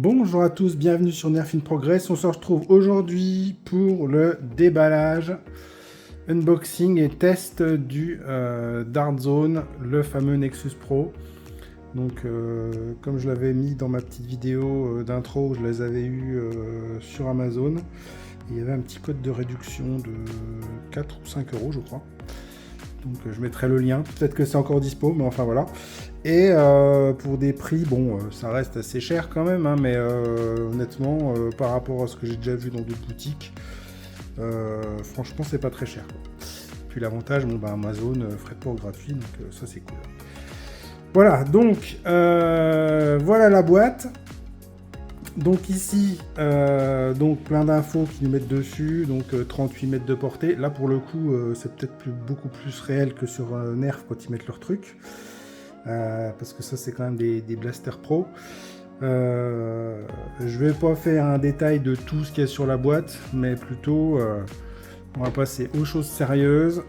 Bonjour à tous, bienvenue sur Nerf in Progress. On se retrouve aujourd'hui pour le déballage, unboxing et test du Dart Zone, le fameux Nexus Pro. Donc comme je l'avais mis dans ma petite vidéo d'intro, je les avais eus sur Amazon. Il y avait un petit code de réduction de 4 ou 5 euros je crois. Donc je mettrai le lien, peut-être que c'est encore dispo, mais enfin voilà. Et pour des prix, bon, ça reste assez cher quand même, hein, mais honnêtement, par rapport à ce que j'ai déjà vu dans d'autres boutiques, franchement, c'est pas très cher, quoi. Puis l'avantage, bon, bah, Amazon, frais de port gratuit, donc ça c'est cool. Voilà, donc voilà la boîte. Donc ici, donc plein d'infos qui nous mettent dessus, donc 38 mètres de portée. Là pour le coup, c'est peut-être beaucoup plus réel que sur Nerf quand ils mettent leur truc. Parce que ça c'est quand même des blasters pro. Je vais pas faire un détail de tout ce qu'il y a sur la boîte, mais plutôt on va passer aux choses sérieuses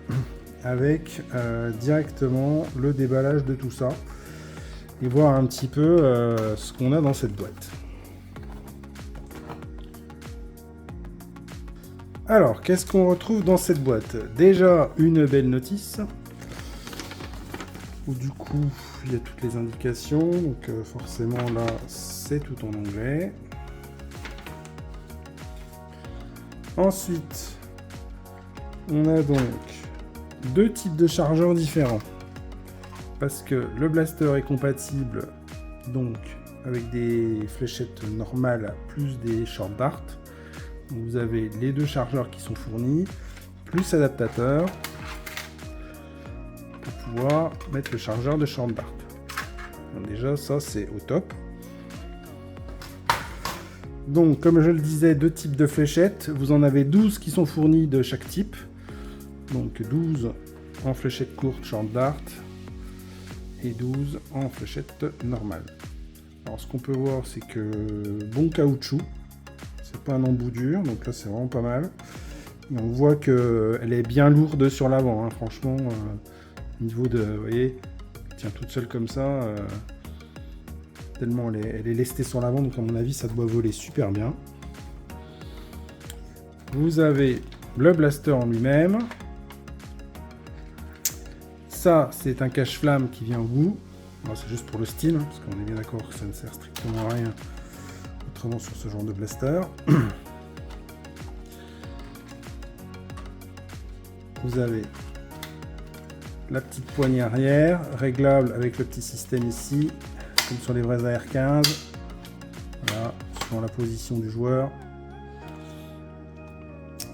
avec directement le déballage de tout ça et voir un petit peu ce qu'on a dans cette boîte. Alors, qu'est-ce qu'on retrouve dans cette boîte? Déjà, une belle notice, où du coup, il y a toutes les indications, donc forcément là, c'est tout en anglais. Ensuite, on a donc deux types de chargeurs différents, parce que le blaster est compatible donc avec des fléchettes normales plus des short dart. Vous avez les deux chargeurs qui sont fournis, plus adaptateur pour pouvoir mettre le chargeur de short dart. Donc déjà ça c'est au top. Donc comme je le disais, deux types de fléchettes. Vous en avez 12 qui sont fournis de chaque type. Donc 12 en fléchette courte short dart et 12 en fléchette normale. Alors ce qu'on peut voir c'est que bon caoutchouc. C'est pas un embout dur, donc là c'est vraiment pas mal. Et on voit qu'elle est bien lourde sur l'avant, hein, franchement. Au niveau de, vous voyez, elle tient toute seule comme ça. Tellement elle est lestée sur l'avant, donc à mon avis ça doit voler super bien. Vous avez le blaster en lui-même. Ça c'est un cache-flamme qui vient au bout. C'est juste pour le style, hein, parce qu'on est bien d'accord que ça ne sert strictement à rien sur ce genre de blaster. Vous avez la petite poignée arrière, réglable avec le petit système ici, comme sur les vrais AR-15. Voilà, suivant la position du joueur.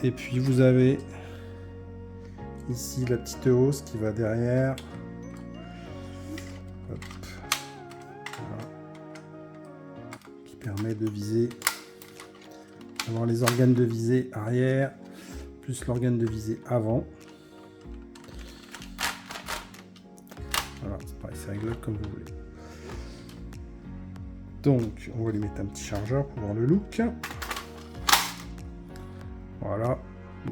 Et puis vous avez ici la petite hausse qui va derrière. Hop. Voilà. Permet de viser, avoir les organes de visée arrière plus l'organe de visée avant. Voilà, c'est pareil, c'est réglable comme vous voulez. Donc on va lui mettre un petit chargeur pour voir le look. Voilà,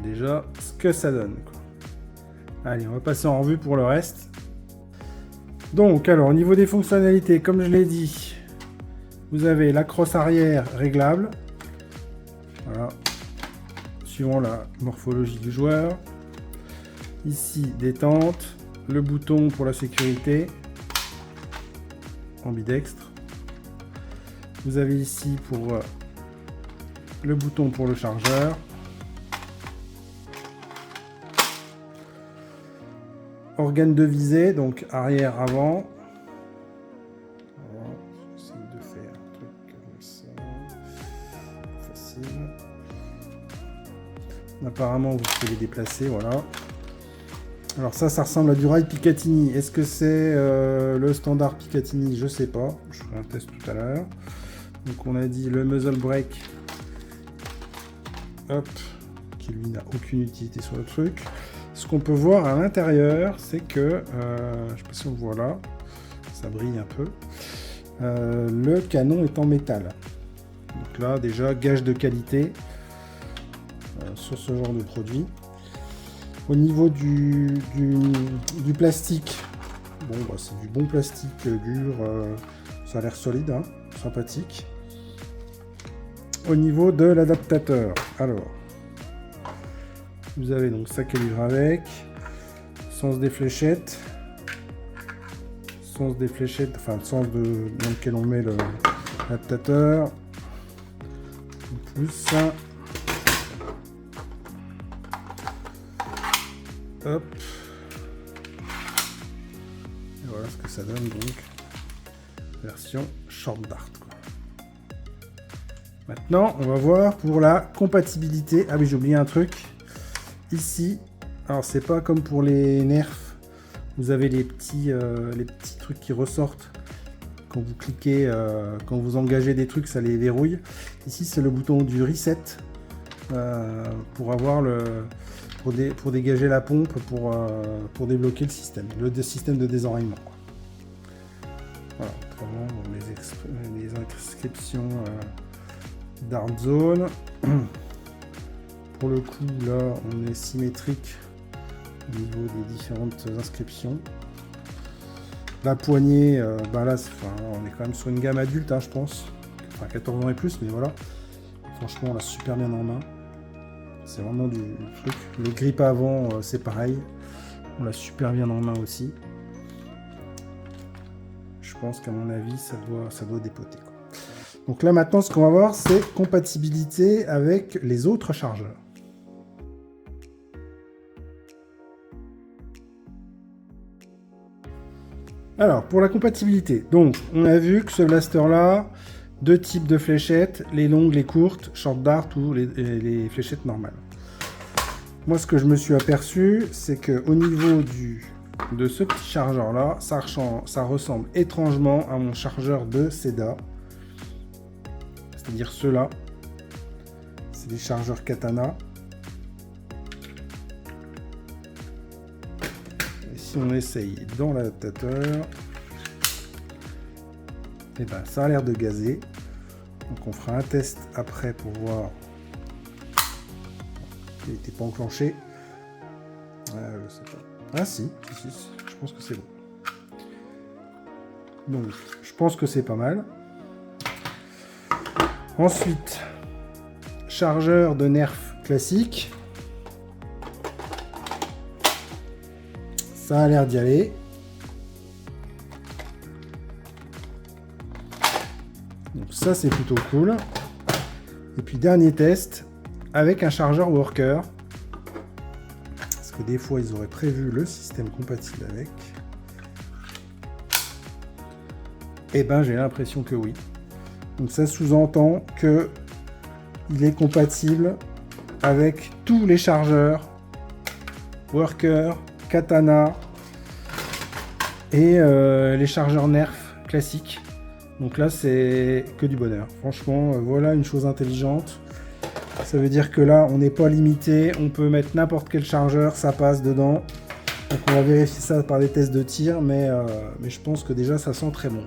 déjà ce que ça donne, quoi. Allez, on va passer en revue pour le reste. Donc alors au niveau des fonctionnalités, comme je l'ai dit, vous avez la crosse arrière réglable, voilà, suivant la morphologie du joueur. Ici, détente, le bouton pour la sécurité, ambidextre. Vous avez ici pour le bouton pour le chargeur. Organe de visée, donc arrière-avant. Apparemment vous pouvez les déplacer, voilà. Alors ça ressemble à du rail Picatinny. Est-ce que c'est le standard Picatinny? Je sais pas, je ferai un test tout à l'heure. Donc on a dit le muzzle brake, hop, qui lui n'a aucune utilité sur le truc. Ce qu'on peut voir à l'intérieur, c'est que, je sais pas si on voit là, ça brille un peu, le canon est en métal. Donc là déjà gage de qualité sur ce genre de produit. Au niveau du plastique, bon bah, c'est du bon plastique dur, ça a l'air solide, hein, sympathique. au niveau de l'adaptateur. Alors, vous avez donc ça qui est livré avec, sens des fléchettes, enfin le sens dans lequel on met l'adaptateur. On pousse. Hop. Et voilà ce que ça donne donc. Version short dart. Maintenant, on va voir pour la compatibilité. Ah oui, j'ai oublié un truc. Ici, alors c'est pas comme pour les nerfs. Vous avez les petits trucs qui ressortent. Quand vous cliquez, quand vous engagez des trucs, ça les verrouille. Ici, c'est le bouton du reset pour avoir pour dégager la pompe, pour débloquer le système de désenrayement. Voilà, autrement, les inscriptions Dart Zone. Pour le coup, là, on est symétrique au niveau des différentes inscriptions. La poignée, là, on est quand même sur une gamme adulte, hein, je pense. Enfin, 14 ans et plus, mais voilà. Franchement, on l'a super bien en main. C'est vraiment du truc. Le grip avant, c'est pareil. On l'a super bien en main aussi. Je pense qu'à mon avis, ça doit dépoter, quoi. Donc là, maintenant, ce qu'on va voir, c'est compatibilité avec les autres chargeurs. Alors, pour la compatibilité, donc, on a vu que ce blaster-là, deux types de fléchettes, les longues, les courtes, short dart ou les fléchettes normales. Moi, ce que je me suis aperçu, c'est qu'au niveau de ce petit chargeur-là, ça ressemble étrangement à mon chargeur de Seda. C'est-à-dire ceux-là. C'est des chargeurs Katana. Et si on essaye dans l'adaptateur, et ben ça a l'air de gazer. Donc on fera un test après pour voir. Il n'était pas enclenché. Je sais pas. Ah si, je pense que c'est bon. Donc je pense que c'est pas mal. Ensuite, chargeur de nerf classique. Ça a l'air d'y aller. Donc ça, c'est plutôt cool. Et puis dernier test avec un chargeur worker. Parce que des fois, ils auraient prévu le système compatible avec. Et ben, j'ai l'impression que oui. Donc ça sous-entend que il est compatible avec tous les chargeurs Worker, Katana et les chargeurs Nerf classiques. Donc là, c'est que du bonheur. Franchement, voilà une chose intelligente. Ça veut dire que là, on n'est pas limité. On peut mettre n'importe quel chargeur, ça passe dedans. Donc on va vérifier ça par des tests de tir, mais je pense que déjà, ça sent très bon.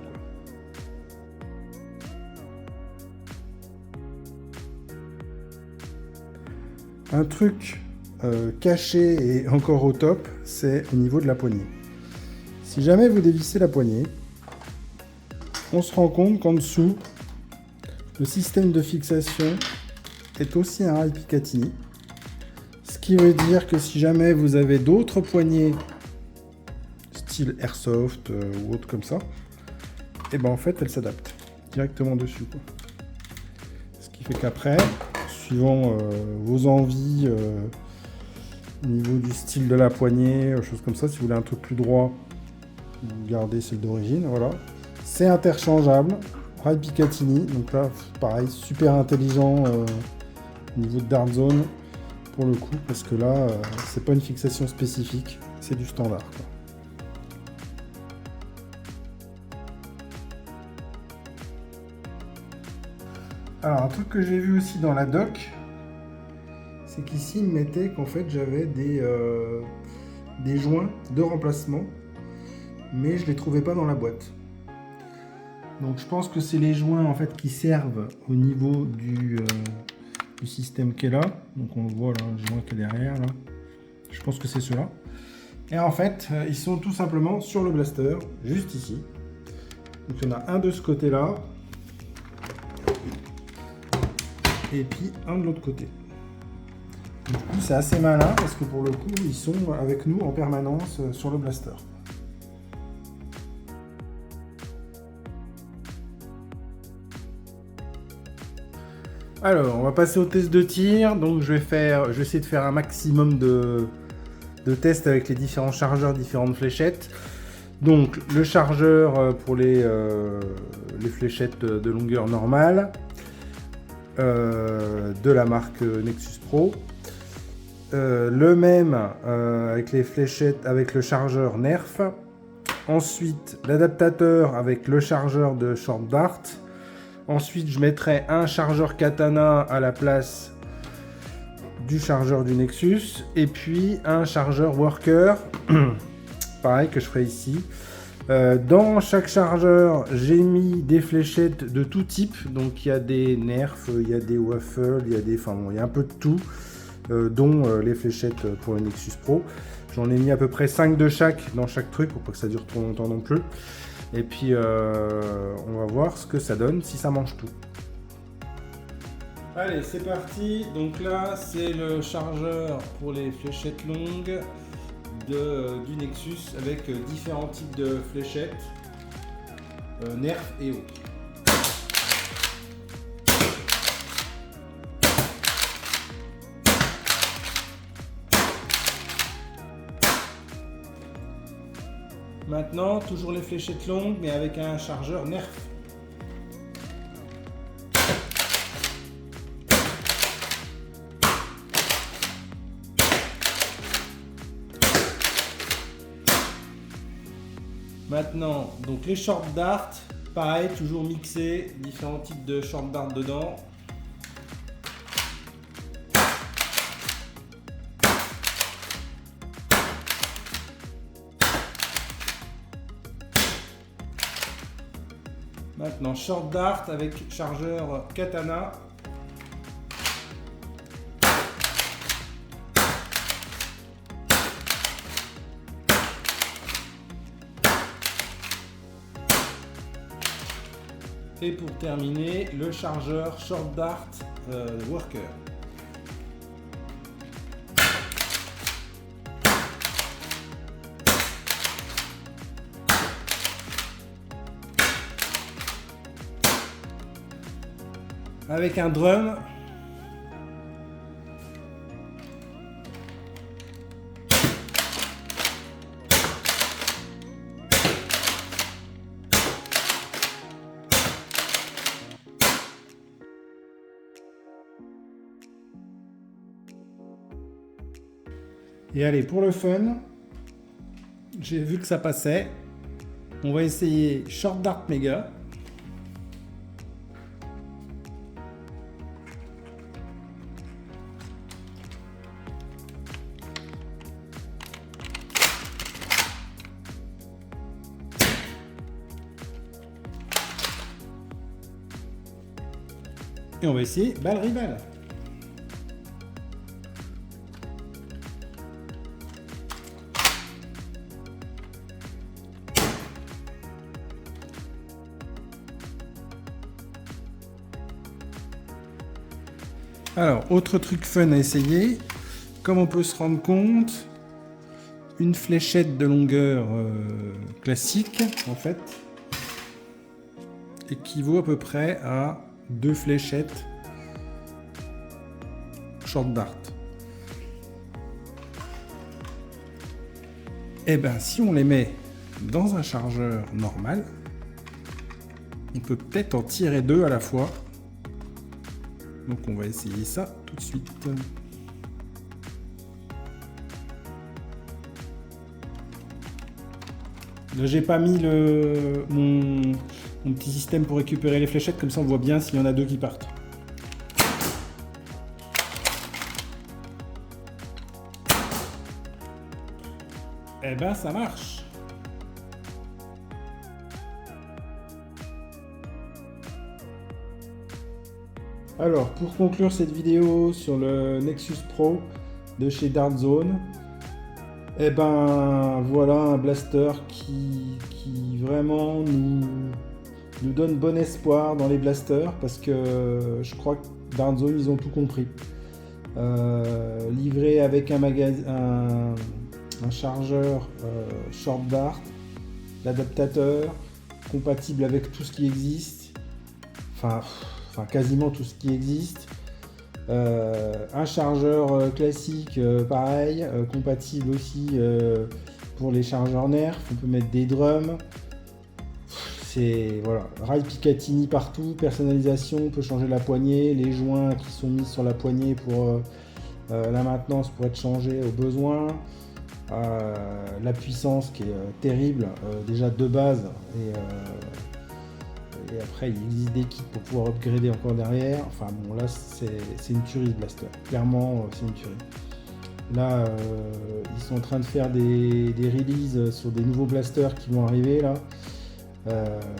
Un truc caché et encore au top, c'est au niveau de la poignée. Si jamais vous dévissez la poignée, on se rend compte qu'en dessous, le système de fixation est aussi un rail Picatinny. Ce qui veut dire que si jamais vous avez d'autres poignées, style Airsoft ou autre comme ça, et ben en fait, elles s'adaptent directement dessus, quoi. Ce qui fait qu'après, suivant vos envies au niveau du style de la poignée, choses comme ça, si vous voulez un truc plus droit, vous gardez celle d'origine, voilà. C'est interchangeable, rail Picatinny, donc là, pareil, super intelligent au niveau de Dart Zone, pour le coup, parce que là, c'est pas une fixation spécifique, c'est du standard, quoi. Alors, un truc que j'ai vu aussi dans la doc, c'est qu'ici, il me mettait qu'en fait, j'avais des joints de remplacement, mais je les trouvais pas dans la boîte. Donc, je pense que c'est les joints en fait qui servent au niveau du système qui est là. Donc, on le voit là, le joint qui est derrière là. Je pense que c'est ceux-là. Et en fait, ils sont tout simplement sur le blaster, juste ici. Donc, il y en a un de ce côté-là. et puis un de l'autre côté. Du coup, c'est assez malin parce que pour le coup, ils sont avec nous en permanence sur le blaster. Alors, on va passer au test de tir. Donc, je vais essayer de faire un maximum de tests avec les différents chargeurs, différentes fléchettes. Donc, le chargeur pour les fléchettes de longueur normale de la marque Nexus Pro. Le même avec les fléchettes avec le chargeur Nerf. Ensuite, l'adaptateur avec le chargeur de Short Dart. Ensuite, je mettrai un chargeur Katana à la place du chargeur du Nexus. Et puis, un chargeur Worker, pareil que je ferai ici. Dans chaque chargeur, j'ai mis des fléchettes de tout type. Donc, il y a des Nerf, il y a des Waffles, il y a des... Enfin bon, il y a un peu de tout. Dont les fléchettes pour le Nexus Pro. J'en ai mis à peu près 5 de chaque dans chaque truc pour pas que ça dure trop longtemps non plus. Et puis on va voir ce que ça donne si ça mange tout. Allez, c'est parti. Donc là, c'est le chargeur pour les fléchettes longues du Nexus avec différents types de fléchettes, Nerf et autres. Maintenant, toujours les fléchettes longues, mais avec un chargeur Nerf. Maintenant, donc les short dart, pareil, toujours mixé, différents types de short dart dedans. Maintenant, short dart avec chargeur Katana. Et pour terminer, le chargeur short dart Worker. Avec un drum. Et allez, pour le fun, j'ai vu que ça passait. On va essayer Short Dart Mega. Et on va essayer balle rival. Alors, autre truc fun à essayer, comme on peut se rendre compte, une fléchette de longueur classique, en fait, équivaut à peu près à 2 fléchettes short dart. Et bien, si on les met dans un chargeur normal, on peut peut-être en tirer 2 à la fois. Donc on va essayer ça tout de suite. Là j'ai pas mis mon petit système pour récupérer les fléchettes, comme ça on voit bien s'il y en a 2 qui partent. Eh ben ça marche. Alors, pour conclure cette vidéo sur le Nexus Pro de chez Dartzone, eh ben voilà un blaster qui vraiment nous donne bon espoir dans les blasters, parce que je crois Dartzone, ils ont tout compris. Livré avec un chargeur short dart, l'adaptateur, compatible avec tout ce qui existe, enfin quasiment tout ce qui existe. Un chargeur classique, pareil, compatible aussi pour les chargeurs nerfs. On peut mettre des drums. C'est voilà, rail Picatinny partout, personnalisation, on peut changer la poignée, les joints qui sont mis sur la poignée pour la maintenance pour être changés au besoin. La puissance qui est terrible, déjà de base, et après il existe des kits pour pouvoir upgrader encore derrière. Enfin bon, là c'est une tuerie de blaster, clairement c'est une tuerie. Là ils sont en train de faire des releases sur des nouveaux blasters qui vont arriver là,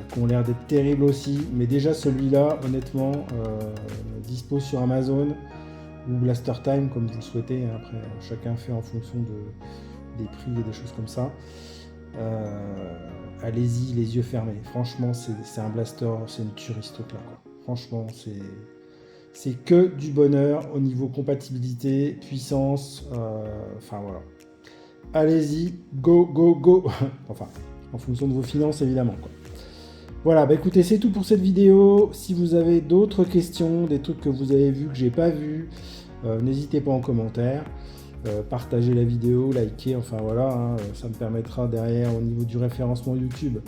qui ont l'air d'être terribles aussi, mais déjà celui-là honnêtement dispo sur Amazon ou Blaster Time comme vous le souhaitez, hein. Après chacun fait en fonction des prix et des choses comme ça. Allez-y les yeux fermés, franchement c'est un blaster, c'est une tuerie ce truc là quoi. Franchement c'est que du bonheur au niveau compatibilité, puissance, enfin voilà. Allez-y, go go go. Enfin en fonction de vos finances évidemment quoi. Voilà, bah écoutez, c'est tout pour cette vidéo. Si vous avez d'autres questions, des trucs que vous avez vus, que j'ai pas vus, n'hésitez pas en commentaire. Partagez la vidéo, likez, enfin voilà, hein, ça me permettra derrière au niveau du référencement YouTube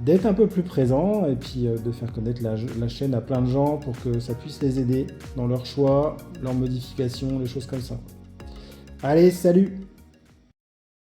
d'être un peu plus présent et puis de faire connaître la chaîne à plein de gens pour que ça puisse les aider dans leurs choix, leurs modifications, les choses comme ça. Allez, salut!